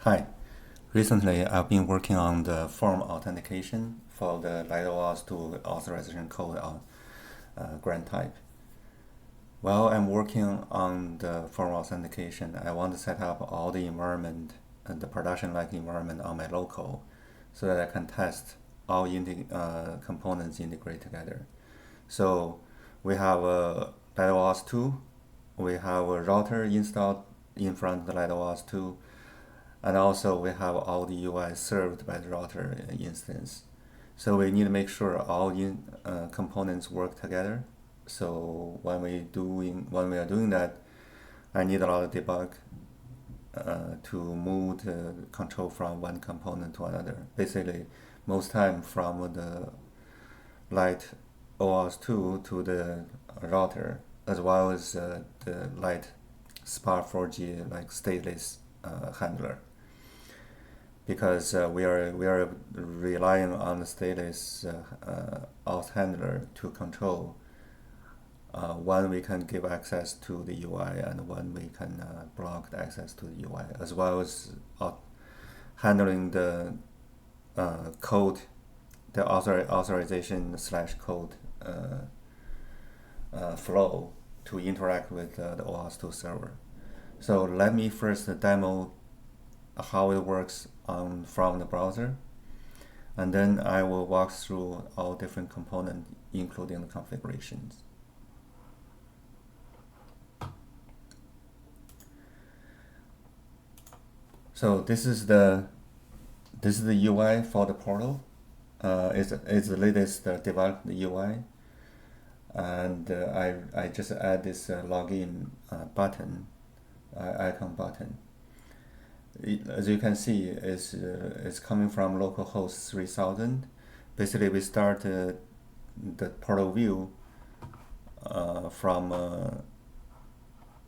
Hi. Recently, I've been working on the form authentication for the OAuth to authorization code on grant type. While I'm working on the form authentication, I want to set up all the environment and the production-like environment on my local so that I can test all components integrate together. So we have a OAuth 2, we have a router installed in front of the OAuth 2, and also we have all the UI served by the router instance. So we need to make sure all components work together. So when we are doing that, I need a lot of debug to move the control from one component to another. Basically, most time from the light OAuth 2 to the router, as well as the light SPA4G like stateless handler, because we are relying on the stateless auth handler to control when we can give access to the UI and when we can block the access to the UI, as well as handling the code, the authorization / code flow to interact with the OAuth 2 server. So let me first demo how it works from the browser, and then I will walk through all different components, including the configurations. So this is the UI for the portal. It's the latest developed UI, and I just add this login button, icon button. As you can see, it's coming from localhost 3000. Basically, we start the portal view from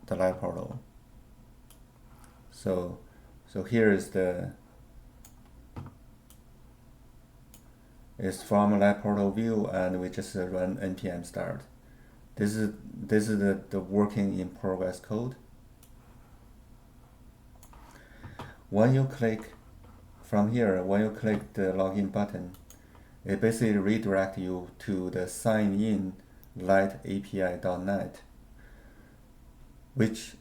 the live portal. So here is it's from live portal view, and we just run npm start. This is the working in progress code. When you click from here, when you click the login button, it basically redirects you to the sign in lightapi.net, which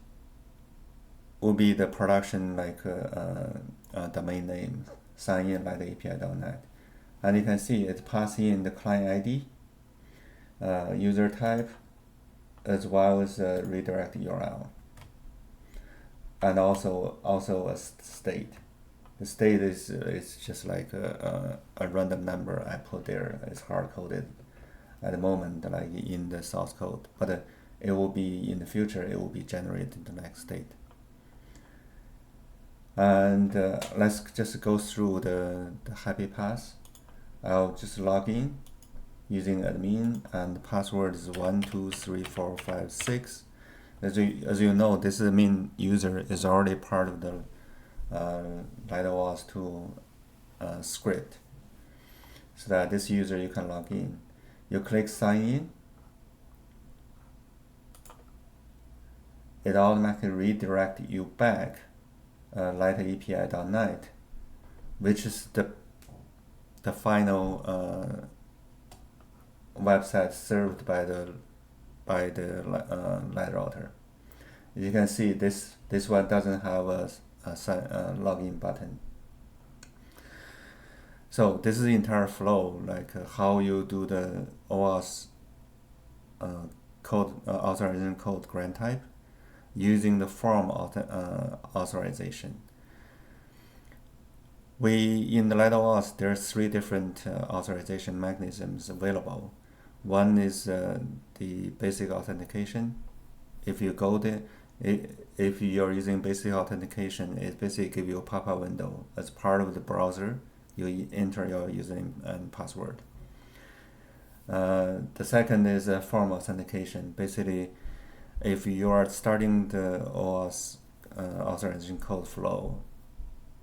will be the production domain name, sign in lightapi.net. And you can see it passes in the client ID, user type, as well as redirect URL. And also a state. The state is just like a random number I put there. It's hard coded at the moment, like in the source code, but it will be in the future. It will be generated the next state. And let's just go through the happy path. I'll just log in using admin, and the password is 123456. As you know, this admin user is already part of the OAuth 2 script, so that this user you can log in. You click sign in. It automatically redirects you back lightapi.net, which is the final website served by the light router. As you can see, this one doesn't have a login button. So this is the entire flow, like how you do the OAuth code authorization code grant type using the form authorization. In the OAuth, there are 3 different authorization mechanisms available. One is the basic authentication. If you go there, if you're using basic authentication, it basically gives you a pop-up window. As part of the browser, you enter your username and password. The second is form authentication. Basically, if you are starting the OAuth authorization code flow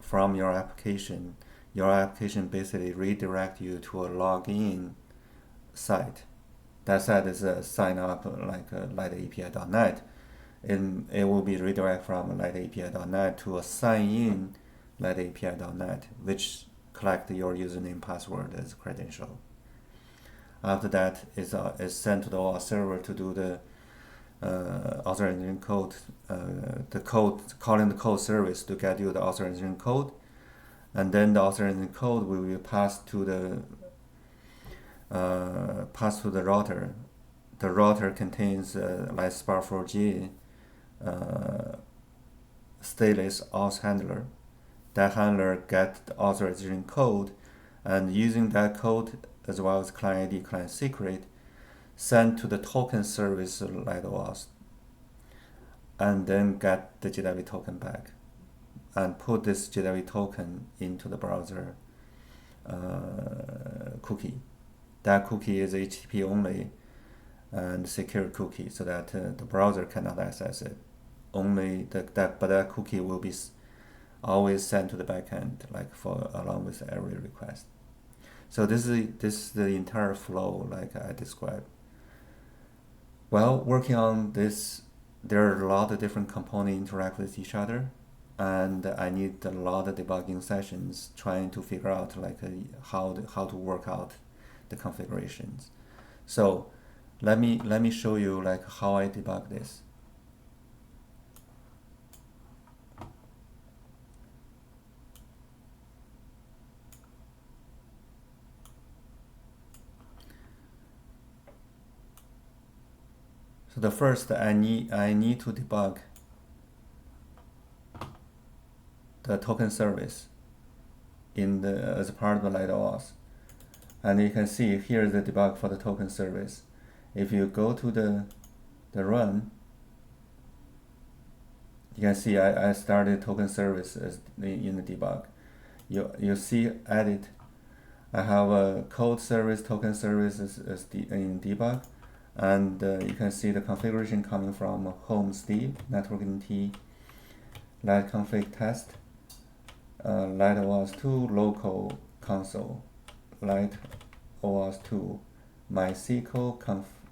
from your application basically redirect you to a login site. That site is sign up like lightapi.net. It will be redirect from lightapi.net to a sign in .NET, which collect your username password as credential. After that, is sent to the OAuth server to do the authorization code, calling the code service to get you the authorization code, and then the authorization code will be passed to the router. The router contains like SPA4G stateless auth handler. That handler gets the authorization code, and using that code as well as client ID, client secret, send to the token service like OAuth, and then get the JW token back, and put this JW token into the browser cookie. That cookie is HTTP only and secure cookie, so that the browser cannot access it. Only but that cookie will be always sent to the backend, like along with every request. So this is the entire flow, like I described. Well, working on this, there are a lot of different components interact with each other, and I need a lot of debugging sessions trying to figure out like how to work out the configurations. So let me show you like how I debug this. So the first I need to debug the token service as part of the light OAuth. And you can see here is the debug for the token service. If you go to the run, you can see I started token service in the debug. You see edit. I have a code service, token service in debug, and you can see the configuration coming from home Steve, network.nt, light config test, light OAuth 2, local console, light OAuth 2, MySQL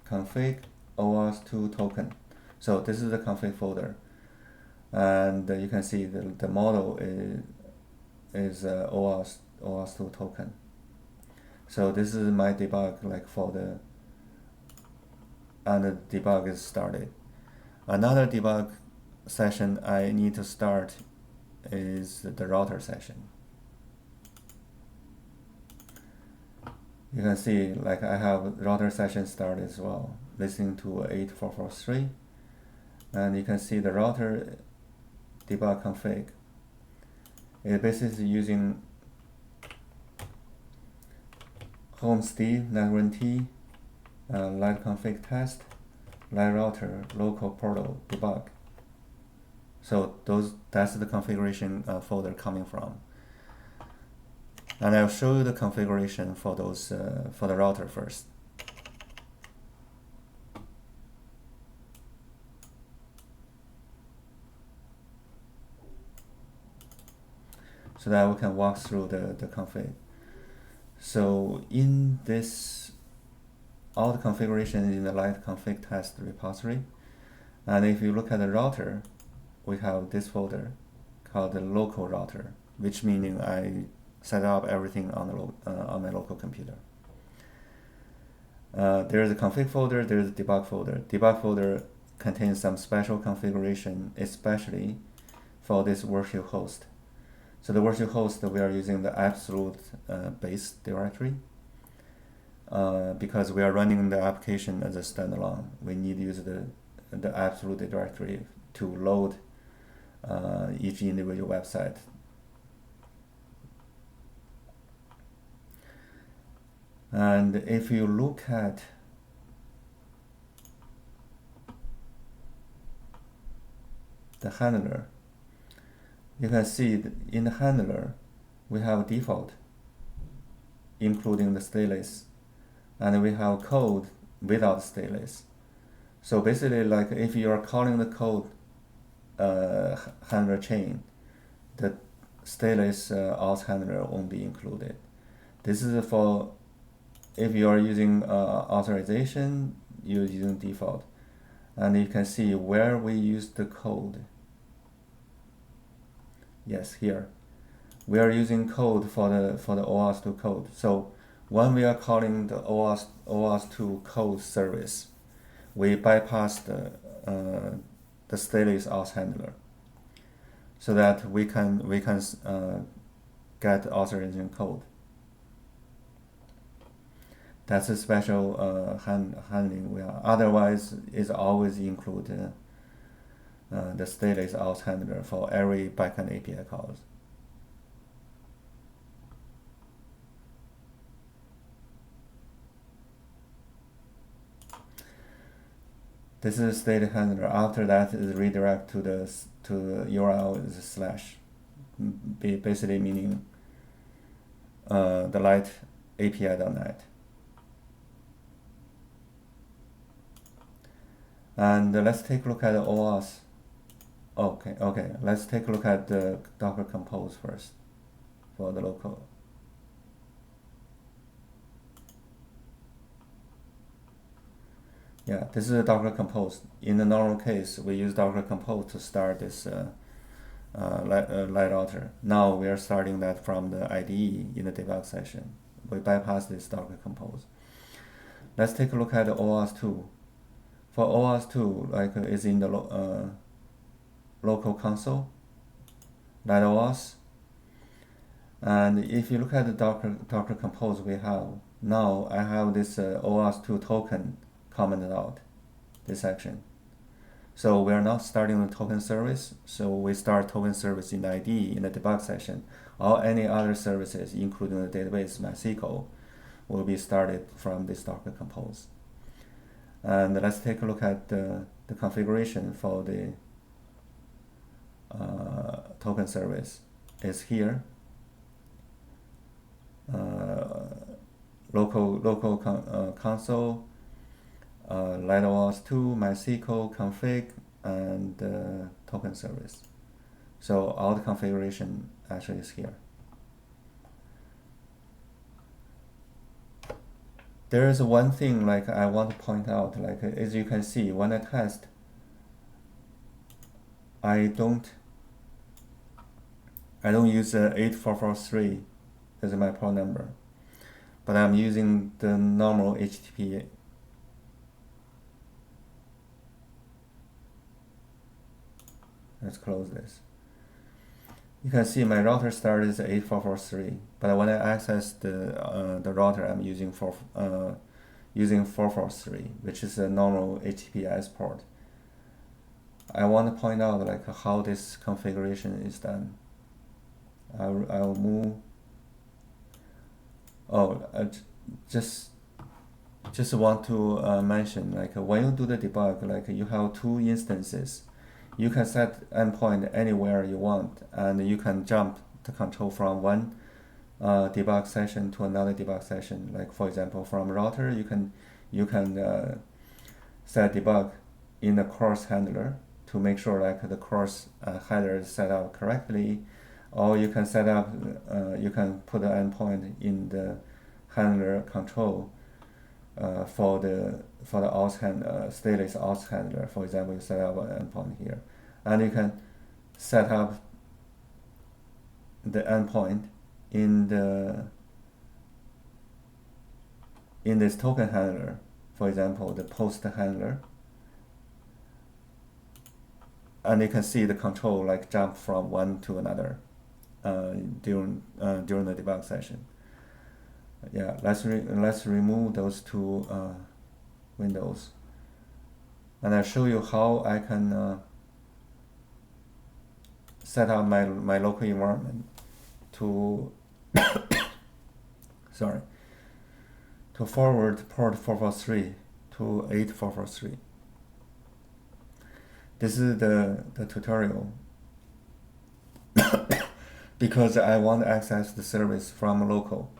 config OAuth 2 token. So this is the config folder, and you can see the model is OAuth 2 token. So this is my debug like and the debug is started. Another debug session I need to start is the router session. You can see like I have router session started as well, listening to 8443, and you can see the router debug config. It basically using home Steve, network.nt, light config test, light router, local portal debug. So that's the configuration folder coming from. And I'll show you the configuration for those for the router first. So that we can walk through the config. So in this, all the configuration is in the light config test repository. And if you look at the router, we have this folder called the local router, which meaning I set up everything on my local computer. There's a config folder, there's a debug folder. Debug folder contains some special configuration, especially for this virtual host. So the virtual host, we are using the absolute base directory. Because we are running the application as a standalone, we need to use the absolute directory to load each individual website. And if you look at the handler, you can see that in the handler we have default, including the stateless, and we have code without stateless. So basically, like if you are calling the code handler chain, the stateless auth handler won't be included. This is for if you are using authorization, you're using default. And you can see where we use the code. Yes, here. we are using code for the OAuth 2 code. So when we are calling the OAuth 2 code service, we bypass the stateless auth handler, so that we can get authorization code. That's a special handling we are. Otherwise, it's always include the stateless auth handler for every backend API calls. This is state handler. After that is redirect to the URL is slash, basically meaning the light API.net. And let's take a look at the OAuth. Okay. Let's take a look at the Docker Compose first for the local. Yeah, this is a Docker Compose. In the normal case, we use Docker Compose to start this light author. Now we are starting that from the IDE in the debug session. We bypass this Docker Compose. Let's take a look at the OAuth 2. For OAuth 2, like is in the local console, light OAuth. And if you look at the Docker Compose we have, now I have this OAuth 2 token commented out, this section. So we are not starting the token service, so we start token service in the IDE in the debug session. All any other services, including the database MySQL, will be started from this Docker Compose. And let's take a look at the configuration for the token service. Is here. Local console, light OAuth 2, MySQL config, and token service. So all the configuration actually is here. There is one thing like I want to point out, like as you can see, when I test, I don't use 8443 as my port number, but I'm using the normal HTTP. Let's close this. You can see my router start is 8443, but when I access the router, I'm using 443, which is a normal HTTPS port. I want to point out like how this configuration is done. I'll move. I just want to mention, like when you do the debug, like you have two instances. You can set endpoint anywhere you want, and you can jump the control from one debug session to another debug session. Like for example, from router, you can set debug in the course handler to make sure like the course header is set up correctly, or you can set up you can put the endpoint in the handler control for the auth stateless auth handler. For example, you set up an endpoint here, and you can set up the endpoint in this token handler. For example, the post handler, and you can see the control like jump from one to another during the debug session. Yeah, let's remove those two windows, and I'll show you how I can set up my local environment to to forward port 443 to 8443. This is the tutorial because I want to access the service from local.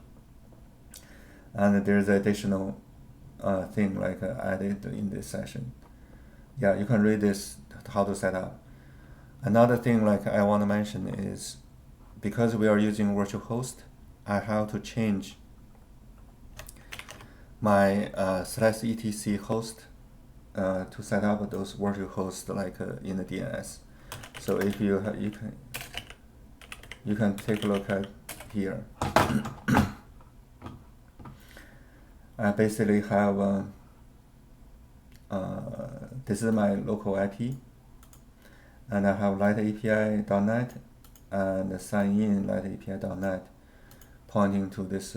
And there's an additional thing like added in this session. Yeah, you can read this, how to set up. Another thing like I want to mention is, because we are using virtual host, I have to change my /etc host to set up those virtual hosts like in the DNS. So if you can you can take a look at here. I basically have this is my local IP, and I have lightAPI.net and sign in lightAPI.net pointing to this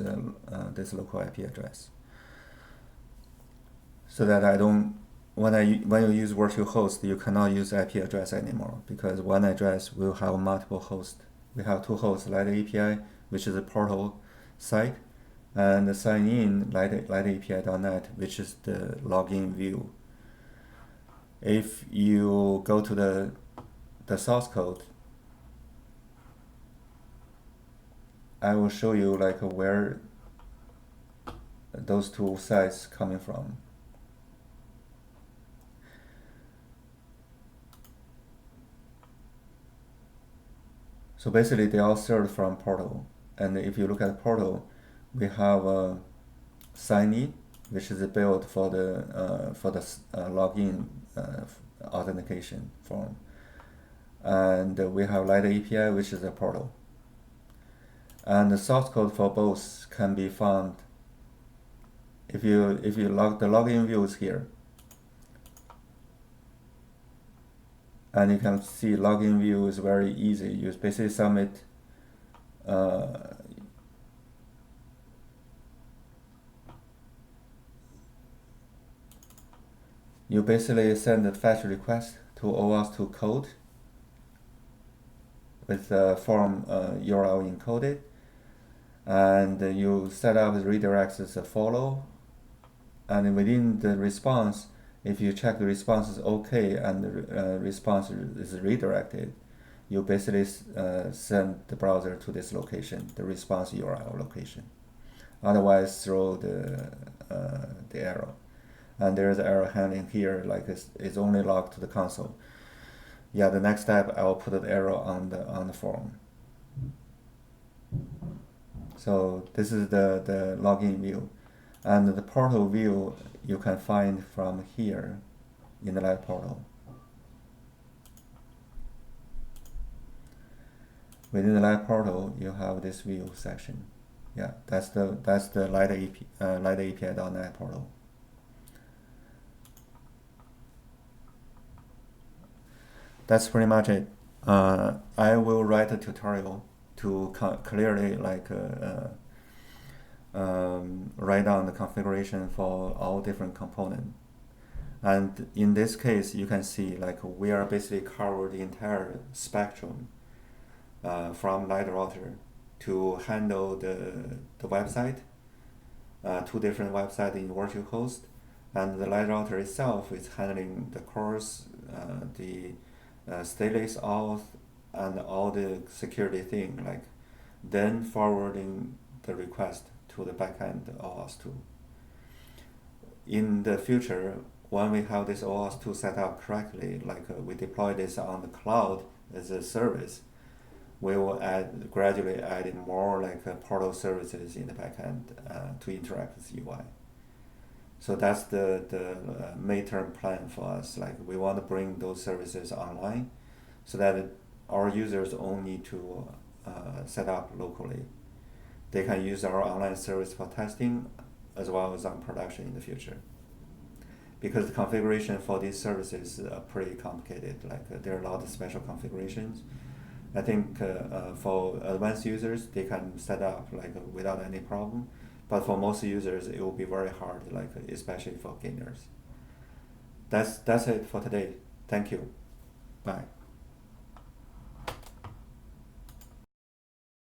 this local IP address, so that I don't when you use virtual host, you cannot use IP address anymore, because one address will have multiple hosts. We have two hosts, lightAPI, which is a portal site, and sign in lightAPI.net, which is the login view. If you go to the source code, I will show you like where those two sites coming from. So basically, they all served from portal. And if you look at portal, we have a sign in, which is built for the login authentication form, and we have lightAPI, which is a portal. And the source code for both can be found if you log the login view is here. And you can see login view is very easy. You basically submit you basically send a fetch request to OAuth 2 code with the form URL encoded, and you set up the redirects as a follow, and within the response, if you check the response is okay and the response is redirected, you basically send the browser to this location, the response URL location. Otherwise, throw the error. And there's error handling here, like it's only logged to the console. Yeah, the next step, I will put the error on the form. So this is the login view, and the portal view you can find from here in the light portal. Within the light portal, you have this view section. Yeah, that's the lightAPI.net portal. That's pretty much it. I will write a tutorial to clearly write down the configuration for all different components. And in this case, you can see like we are basically covered the entire spectrum from Light Router to handle the website, two different websites in virtual host, and the Light Router itself is handling the course, the stateless auth, and all the security thing, like then forwarding the request to the backend OAuth 2. In the future, when we have this OAuth 2 set up correctly, like we deploy this on the cloud as a service, we will gradually add more like portal services in the backend to interact with UI. So that's the midterm plan for us. Like we want to bring those services online, so that our users only need to set up locally. They can use our online service for testing as well as on production in the future. Because the configuration for these services are pretty complicated. Like there are a lot of special configurations. I think for advanced users, they can set up like without any problem. But for most users, it will be very hard, like especially for beginners. That's it for today. Thank you. Bye.